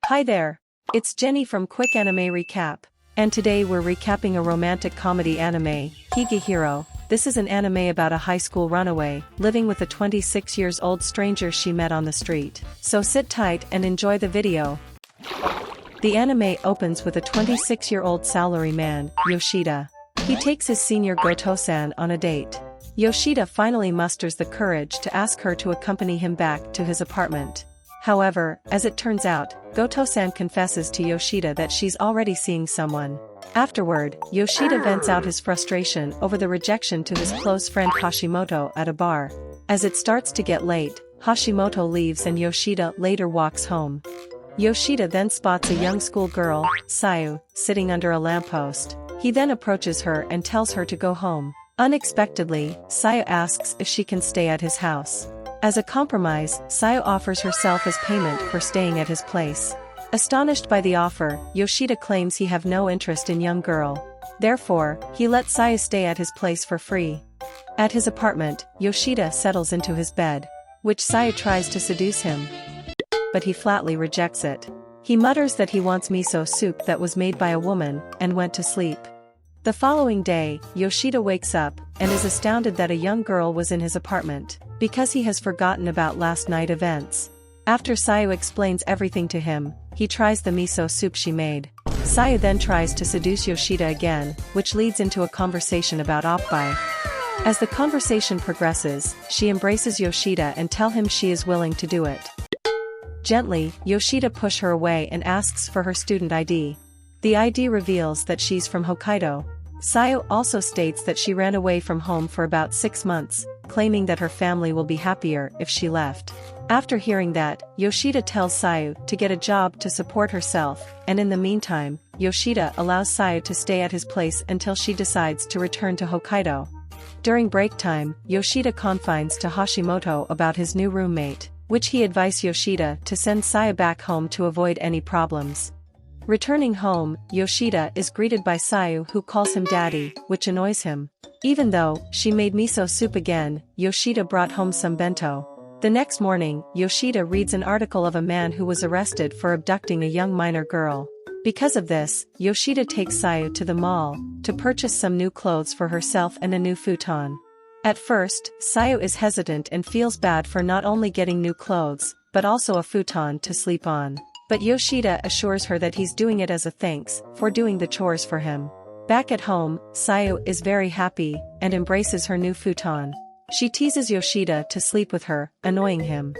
Hi there. It's Jenny from Quick Anime Recap. And today we're recapping a romantic comedy anime, Higehiro. This is an anime about a high school runaway, living with a 26-year-old stranger she met on the street. So sit tight and enjoy the video. The anime opens with a 26-year-old salaryman, Yoshida. He takes his senior Goto-san on a date. Yoshida finally musters the courage to ask her to accompany him back to his apartment. However, as it turns out, Goto-san confesses to Yoshida that she's already seeing someone. Afterward, Yoshida vents out his frustration over the rejection to his close friend Hashimoto at a bar. As it starts to get late, Hashimoto leaves and Yoshida later walks home. Yoshida then spots a young schoolgirl, Sayu, sitting under a lamppost. He then approaches her and tells her to go home. Unexpectedly, Sayu asks if she can stay at his house. As a compromise, Sayu offers herself as payment for staying at his place. Astonished by the offer, Yoshida claims he have no interest in young girl. Therefore, he lets Sayu stay at his place for free. At his apartment, Yoshida settles into his bed, which Sayu tries to seduce him. But he flatly rejects it. He mutters that he wants miso soup that was made by a woman, and went to sleep. The following day, Yoshida wakes up, and is astounded that a young girl was in his apartment, because he has forgotten about last night events. After Sayu explains everything to him, he tries the miso soup she made. Sayu then tries to seduce Yoshida again, which leads into a conversation about oppai. As the conversation progresses, she embraces Yoshida and tells him she is willing to do it. Gently, Yoshida pushes her away and asks for her student ID. The ID reveals that she's from Hokkaido. Sayu also states that she ran away from home for about 6 months, claiming that her family will be happier if she left. After hearing that, Yoshida tells Sayu to get a job to support herself, and in the meantime, Yoshida allows Sayu to stay at his place until she decides to return to Hokkaido. During break time, Yoshida confides to Hashimoto about his new roommate, which he advised Yoshida to send Sayu back home to avoid any problems. Returning home, Yoshida is greeted by Sayu who calls him daddy, which annoys him. Even though she made miso soup again, Yoshida brought home some bento. The next morning, Yoshida reads an article of a man who was arrested for abducting a young minor girl. Because of this, Yoshida takes Sayu to the mall to purchase some new clothes for herself and a new futon. At first, Sayu is hesitant and feels bad for not only getting new clothes, but also a futon to sleep on. But Yoshida assures her that he's doing it as a thanks for doing the chores for him. Back at home, Sayu is very happy and embraces her new futon. She teases Yoshida to sleep with her, annoying him.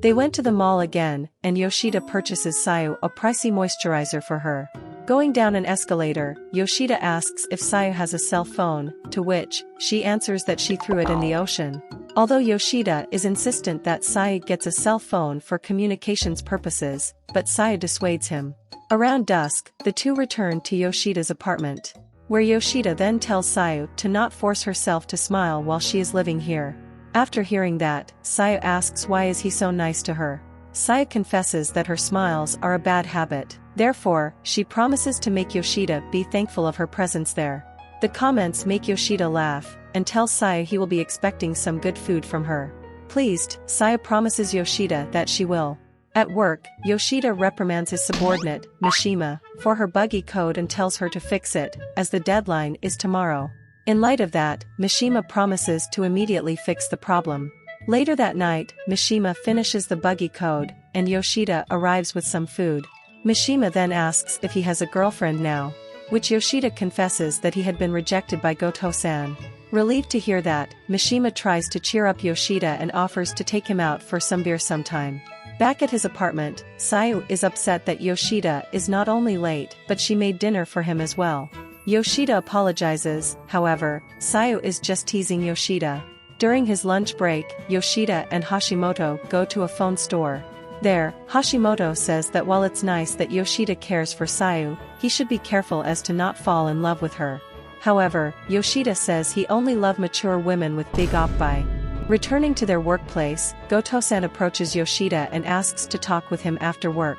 They went to the mall again, and Yoshida purchases Sayu a pricey moisturizer for her. Going down an escalator, Yoshida asks if Sayu has a cell phone, to which she answers that she threw it in the ocean. Although Yoshida is insistent that Sayu gets a cell phone for communications purposes, but Sayu dissuades him. Around dusk, the two return to Yoshida's apartment, where Yoshida then tells Sayu to not force herself to smile while she is living here. After hearing that, Sayu asks why is he so nice to her. Sayu confesses that her smiles are a bad habit, therefore, she promises to make Yoshida be thankful of her presence there. The comments make Yoshida laugh, and tells Sayu he will be expecting some good food from her. Pleased, Sayu promises Yoshida that she will. At work, Yoshida reprimands his subordinate, Mishima, for her buggy code and tells her to fix it, as the deadline is tomorrow. In light of that, Mishima promises to immediately fix the problem. Later that night, Mishima finishes the buggy code, and Yoshida arrives with some food. Mishima then asks if he has a girlfriend now, which Yoshida confesses that he had been rejected by Goto-san. Relieved to hear that, Mishima tries to cheer up Yoshida and offers to take him out for some beer sometime. Back at his apartment, Sayu is upset that Yoshida is not only late but she made dinner for him as well. Yoshida apologizes, however, Sayu is just teasing Yoshida. During his lunch break, Yoshida and Hashimoto go to a phone store. There, Hashimoto says that while it's nice that Yoshida cares for Sayu, he should be careful as to not fall in love with her. However, Yoshida says he only loves mature women with big oppai. Returning to their workplace, Goto-san approaches Yoshida and asks to talk with him after work.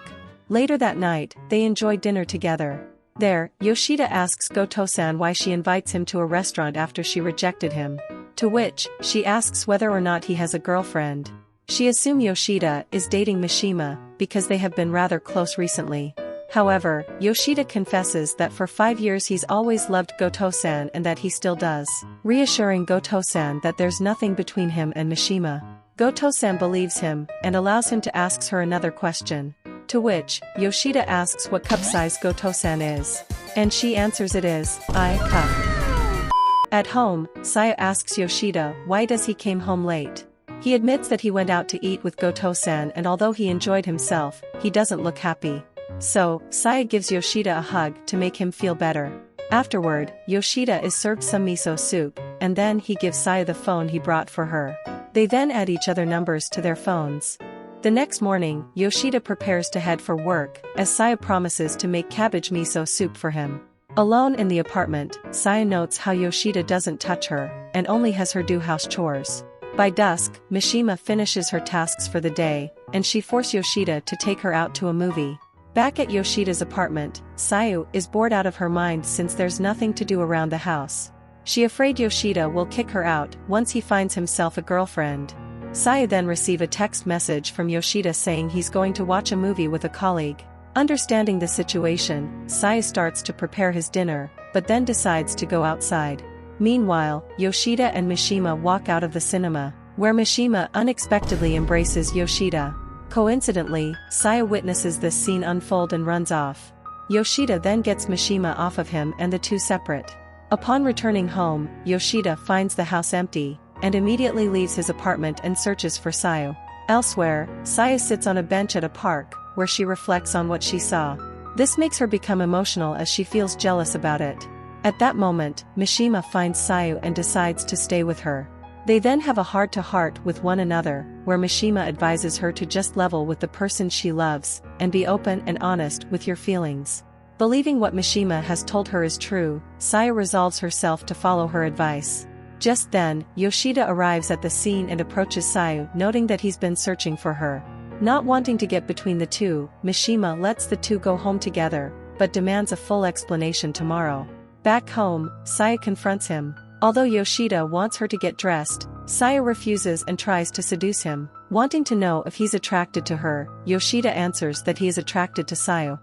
Later that night, they enjoy dinner together. There, Yoshida asks Goto-san why she invites him to a restaurant after she rejected him. To which, she asks whether or not he has a girlfriend. She assumes Yoshida is dating Mishima, because they have been rather close recently. However, Yoshida confesses that for 5 years he's always loved Goto-san and that he still does, reassuring Goto-san that there's nothing between him and Mishima. Goto-san believes him, and allows him to ask her another question. To which, Yoshida asks what cup size Goto-san is. And she answers it is, I cup. At home, Saya asks Yoshida why does he came home late. He admits that he went out to eat with Goto-san and although he enjoyed himself, he doesn't look happy. So, Saya gives Yoshida a hug to make him feel better. Afterward, Yoshida is served some miso soup, and then he gives Saya the phone he brought for her. They then add each other numbers to their phones. The next morning, Yoshida prepares to head for work, as Saya promises to make cabbage miso soup for him. Alone in the apartment, Saya notes how Yoshida doesn't touch her, and only has her do house chores. By dusk, Mishima finishes her tasks for the day, and she forces Yoshida to take her out to a movie. Back at Yoshida's apartment, Sayu is bored out of her mind since there's nothing to do around the house. She afraid Yoshida will kick her out once he finds himself a girlfriend. Sayu then receives a text message from Yoshida saying he's going to watch a movie with a colleague. Understanding the situation, Sayu starts to prepare his dinner, but then decides to go outside. Meanwhile, Yoshida and Mishima walk out of the cinema, where Mishima unexpectedly embraces Yoshida. Coincidentally, Saya witnesses this scene unfold and runs off. Yoshida then gets Mishima off of him and the two separate. Upon returning home, Yoshida finds the house empty, and immediately leaves his apartment and searches for Sayu. Elsewhere, Saya sits on a bench at a park, where she reflects on what she saw. This makes her become emotional as she feels jealous about it. At that moment, Mishima finds Sayu and decides to stay with her. They then have a heart-to-heart with one another, where Mishima advises her to just level with the person she loves, and be open and honest with your feelings. Believing what Mishima has told her is true, Saya resolves herself to follow her advice. Just then, Yoshida arrives at the scene and approaches Sayu, noting that he's been searching for her. Not wanting to get between the two, Mishima lets the two go home together, but demands a full explanation tomorrow. Back home, Saya confronts him. Although Yoshida wants her to get dressed, Saya refuses and tries to seduce him. Wanting to know if he's attracted to her, Yoshida answers that he is attracted to Sayu.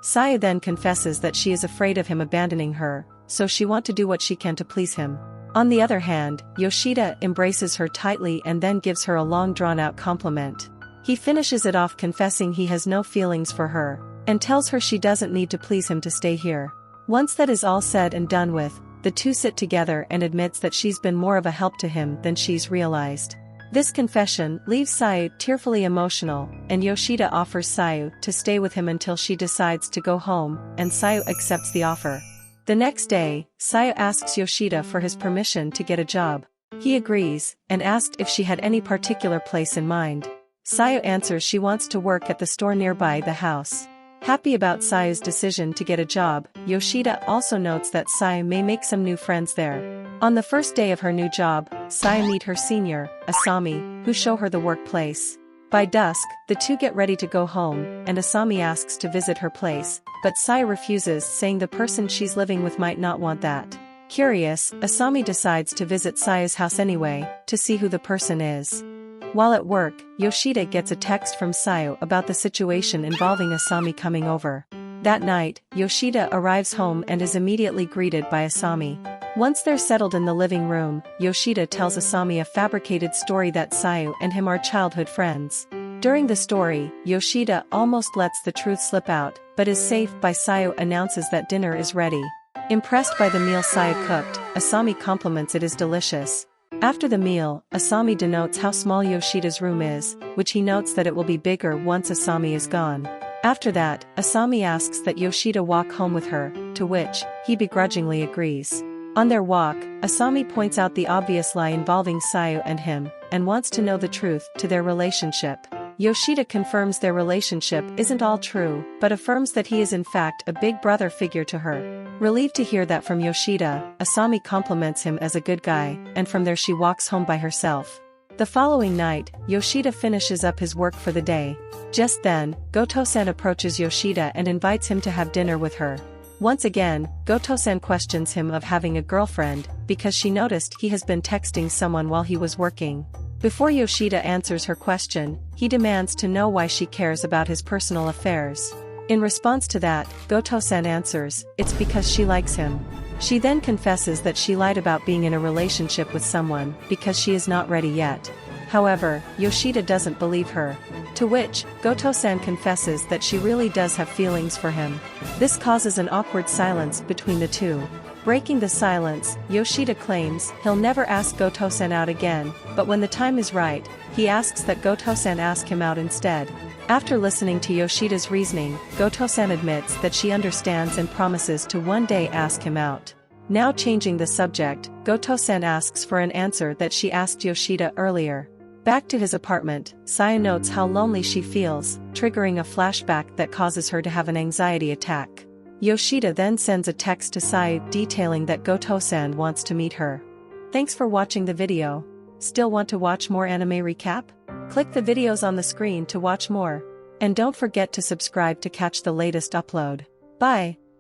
Saya then confesses that she is afraid of him abandoning her, so she wants to do what she can to please him. On the other hand, Yoshida embraces her tightly and then gives her a long drawn-out compliment. He finishes it off confessing he has no feelings for her, and tells her she doesn't need to please him to stay here. Once that is all said and done with, the two sit together and admits that she's been more of a help to him than she's realized. This confession leaves Sayu tearfully emotional, and Yoshida offers Sayu to stay with him until she decides to go home, and Sayu accepts the offer. The next day, Sayu asks Yoshida for his permission to get a job. He agrees, and asked if she had any particular place in mind. Sayu answers she wants to work at the store nearby the house. Happy about Sayu's decision to get a job, Yoshida also notes that Sayu may make some new friends there. On the first day of her new job, Sayu meets her senior, Asami, who show her the workplace. By dusk, the two get ready to go home, and Asami asks to visit her place, but Sayu refuses, saying the person she's living with might not want that. Curious, Asami decides to visit Sayu's house anyway, to see who the person is. While at work, Yoshida gets a text from Sayu about the situation involving Asami coming over. That night, Yoshida arrives home and is immediately greeted by Asami. Once they're settled in the living room, Yoshida tells Asami a fabricated story that Sayu and him are childhood friends. During the story, Yoshida almost lets the truth slip out, but is saved by Sayu announces that dinner is ready. Impressed by the meal Sayu cooked, Asami compliments it is delicious. After the meal, Asami denotes how small Yoshida's room is, which he notes that it will be bigger once Asami is gone. After that, Asami asks that Yoshida walk home with her, to which he begrudgingly agrees. On their walk, Asami points out the obvious lie involving Sayu and him, and wants to know the truth to their relationship. Yoshida confirms their relationship isn't all true, but affirms that he is in fact a big brother figure to her. Relieved to hear that from Yoshida, Asami compliments him as a good guy, and from there she walks home by herself. The following night, Yoshida finishes up his work for the day. Just then, Goto-san approaches Yoshida and invites him to have dinner with her. Once again, Goto-san questions him of having a girlfriend, because she noticed he has been texting someone while he was working. Before Yoshida answers her question, he demands to know why she cares about his personal affairs. In response to that, Goto-san answers, it's because she likes him. She then confesses that she lied about being in a relationship with someone because she is not ready yet. However, Yoshida doesn't believe her. To which, Goto-san confesses that she really does have feelings for him. This causes an awkward silence between the two. Breaking the silence, Yoshida claims he'll never ask Goto-san out again, but when the time is right, he asks that Goto-san ask him out instead. After listening to Yoshida's reasoning, Goto-san admits that she understands and promises to one day ask him out. Now changing the subject, Goto-san asks for an answer that she asked Yoshida earlier. Back to his apartment, Saya notes how lonely she feels, triggering a flashback that causes her to have an anxiety attack. Yoshida then sends a text to Saya detailing that Goto-san wants to meet her. Thanks for watching the video. Still want to watch more anime recap? Click the videos on the screen to watch more. And don't forget to subscribe to catch the latest upload. Bye!